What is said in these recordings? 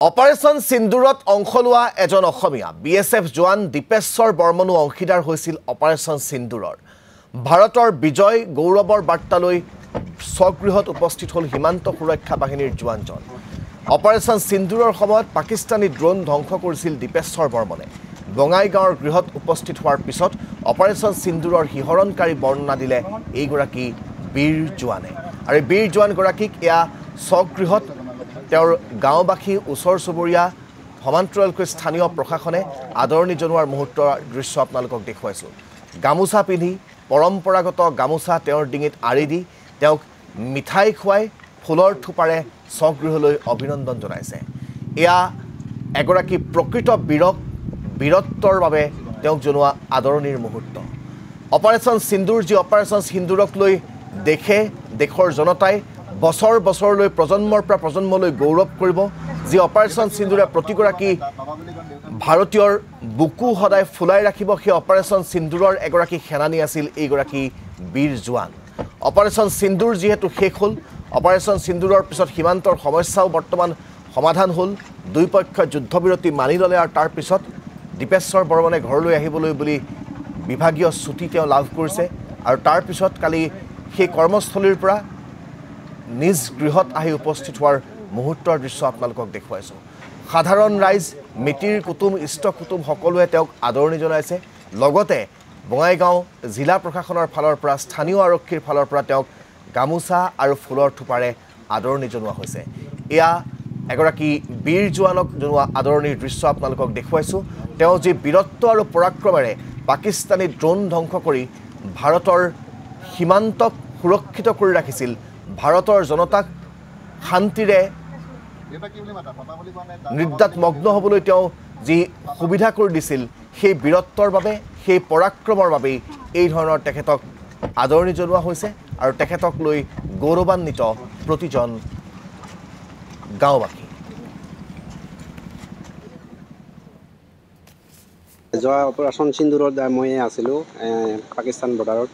operation সিন্দুৰত অংশ লোৱা এজন অসমীয়া বিএছএফ জোৱান দীপেশ্বৰ বৰ্মনো অংশীদাৰ হৈছিল অপাৰেশ্যন সিন্দুৰৰ ভাৰতৰ বিজয় গৌৰৱৰ বাৰ্তালৈ স্বগৃহত উপস্থিত হ'ল সীমান্ত সুৰক্ষা বাহিনীৰ জোৱানজন অপাৰেশ্যন সিন্দুৰৰ সময়ত পাকিস্তানী ড্ৰোন ধ্বংস কৰিছিল দীপেশ্বৰ বৰ্মনে বঙাইগাঁৱৰ গৃহত উপস্থিত হোৱাৰ পিছত অপাৰেশ্যন সিন্দুৰৰ হিহৰণকাৰী বৰ্ণনা দিলে এইগৰাকী বীৰ জোৱানে আৰু বীৰ জোৱানগৰাকীক এয়া স্বগৃহত তেওঁৰ গাঁওবাসী ওচৰ চুবুৰীয়া সমান্তৰালকৈ স্থানীয় প্ৰশাসনে আদৰণি জনোৱাৰ মুহূৰ্তৰ দৃশ্য আপোনালোকক দেখুৱাইছোঁ গামোচা পিন্ধি পৰম্পৰাগত গামোচা তেওঁৰ ডিঙিত আৰি দি তেওঁক মিঠাই খুৱাই ফুলৰ থোপাৰে স্বগৃহলৈ অভিনন্দন জনাইছে এয়া এগৰাকী প্ৰকৃত বীৰত্বৰ বাবে তেওঁক জনোৱা আদৰণিৰ মুহূৰ্ত অপাৰেশ্যন সিন্দুৰ যি অপাৰেশ্যন সিন্দুৰক লৈ দেশৰ জনতাই বছৰ বছৰলৈ প্ৰজন্মৰ পৰা প্ৰজন্মলৈ গৌৰৱ কৰিব যি অপাৰেশ্যন সিন্দুৰে প্ৰতিগৰাকী ভাৰতীয়ৰ বুকু সদায় ফুলাই ৰাখিব সেই অপাৰেশ্যন সিন্দুৰৰ এগৰাকী সেনানী আছিল এইগৰাকী বীৰ জোৱান অপাৰেশ্যন সিন্দুৰ যিহেতু শেষ হ'ল অপাৰেশ্যন সিন্দুৰৰ পিছত সীমান্তৰ সমস্যাও বৰ্তমান সমাধান হ'ল দুই পক্ষই যুদ্ধবিৰতি মানি ল'লে আৰু তাৰ পিছত দীপেশ্বৰ বৰ্মনে ঘৰলৈ আহিবলৈ বুলি বিভাগীয় ছুটি তেওঁ লাভ কৰিছে আৰু তাৰ পিছত কালি সেই কৰ্মস্থলীৰ পৰা নিজ গৃহত আহি উপস্থিত হোৱাৰ মুহূৰ্তৰ দৃশ্য আপোনালোকক দেখুৱাইছোঁ সাধাৰণ ৰাইজ মিতিৰ কুটুম ইষ্ট কুটুম সকলোৱে তেওঁক আদৰণি জনাইছে লগতে বঙাইগাঁও জিলা প্ৰশাসনৰ ফালৰ পৰা স্থানীয় আৰক্ষীৰ ফালৰ পৰা তেওঁক গামোচা আৰু ফুলৰ থোপাৰে আদৰণি জনোৱা হৈছে এয়া এগৰাকী বীৰ জোৱানক জনোৱা আদৰণিৰ দৃশ্য আপোনালোকক দেখুৱাইছোঁ তেওঁ যি বীৰত্ব আৰু পৰাক্ৰমেৰে পাকিস্তানী ড্ৰোন ধ্বংস কৰি ভাৰতৰ সীমান্তক সুৰক্ষিত কৰি ৰাখিছিল ভাৰতৰ জনতাক শান্তিৰে নিদ্ৰাত মগ্ন হ'বলৈ তেওঁ যি সুবিধা কৰি দিছিল সেই বীৰত্বৰ বাবে সেই পৰাক্ৰমৰ বাবেই এই ধৰণৰ তেখেতক আদৰণি জনোৱা হৈছে আৰু তেখেতক লৈ গৌৰৱান্বিত প্ৰতিজন গাঁওবাসী যোৱা অপাৰেশ্যন সিন্দুৰত মই আছিলোঁ পাকিস্তান বৰ্ডাৰত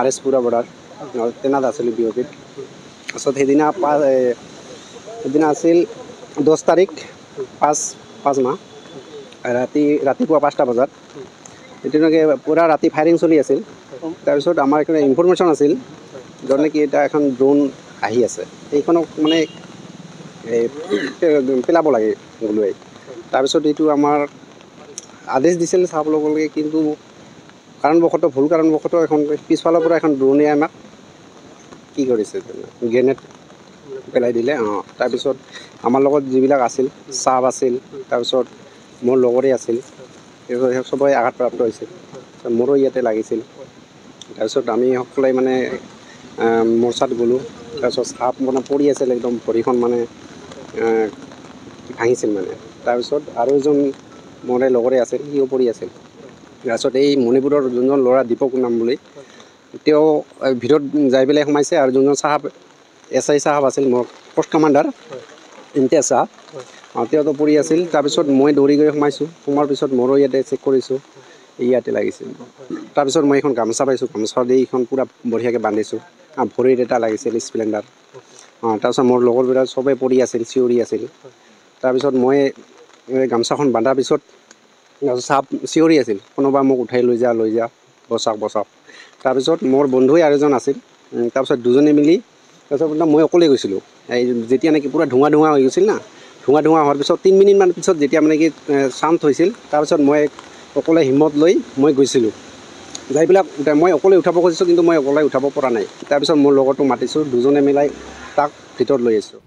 RS পুৰা বৰ্ডাৰ তেনাত আছিলোঁ বিঅ'পিত তাৰপিছত সেইদিনা আছিল 10 তাৰিখ 5 মাহ ৰাতিপুৱা 5টা বজাত এতিয়ালৈকে পূৰা ৰাতি ফায়াৰিং চলি আছিল তাৰপিছত আমাৰ এখন ইনফৰমেশ্যন আছিল য'ত নেকি এটা এখন ড্ৰোন আহি আছে সেইখনক মানে পেলাব লাগে গ'লোৱাই তাৰপিছত এইটো আমাৰ আদেশ দিছিল চাব ল'বলৈকে কিন্তু ভুল কাৰণবশতঃ এখন পিছফালৰ পৰা এখন ড্ৰোনে আমাক কি কৰিছে গ্ৰেনেড পেলাই দিলে তাৰপিছত আমাৰ লগত যিবিলাক আছিল চাব আছিল তাৰপিছত মোৰ লগৰে আছিল সবেই আঘাতপ্ৰাপ্ত হৈছিল মোৰো ইয়াতে লাগিছিল তাৰপিছত আমি সকলোৱে মানে মৰ্চাত গ'লোঁ তাৰপিছত চাপ মানে পৰি আছিল একদম ভৰিখন মানে ভাঙিছিল মানে তাৰপিছত আৰু এজন মোৰে লগৰে আছিল সিও পৰি আছিল তাৰপিছত এই মণিপুৰৰ যোনজন ল'ৰা দীপক নাম বুলি তেওঁ ভিতৰত যাই পেলাই সোমাইছে আৰু যোনজন চাহাব SI চাহাব আছিল মোৰ পোষ্ট কমাণ্ডাৰ ইমতিয়াজ চাহাব তেওঁতো পৰি আছিল তাৰপিছত মই দৌৰি গৈ সোমাৰ পিছত মোৰো ইয়াতে চেক কৰিছোঁ ইয়াতে লাগিছিল তাৰপিছত মই এখন গামোচা পাইছোঁ গামোচা দি এইখন পূৰা বঢ়িয়াকৈ বান্ধিছোঁ ভৰিত এটা লাগিছিল স্প্লেণ্ডাৰ তাৰপিছত মোৰ লগৰবিলাক চবেই পৰি আছিল চিঞৰি আছিল তাৰপিছত মই গামোচাখন বান্ধাৰ পিছত চাহাব চিঞৰি আছিল কোনোবা মোক উঠাই লৈ যা বচাওক তাৰপিছত মোৰ বন্ধুৱে আৰু এজন আছিল তাৰপিছত দুজনে মিলি তাৰপিছত মই অকলে গৈছিলোঁ এই যেতিয়া নেকি পূৰা ধোঁৱা হৈ গৈছিল না ধোঁৱা হোৱাৰ পিছত 3 মিনিটমান পিছত যেতিয়া মানে কি শান্ত হৈছিল তাৰপিছত মই অকলে হিম্মত লৈ মই গৈছিলোঁ যাই পেলাই মই অকলে উঠাব খুজিছোঁ কিন্তু মই অকলে উঠাব পৰা নাই তাৰপিছত মোৰ লগৰটো মাতিছোঁ দুজনে মিলাই তাক ভিতৰত লৈ আহিছোঁ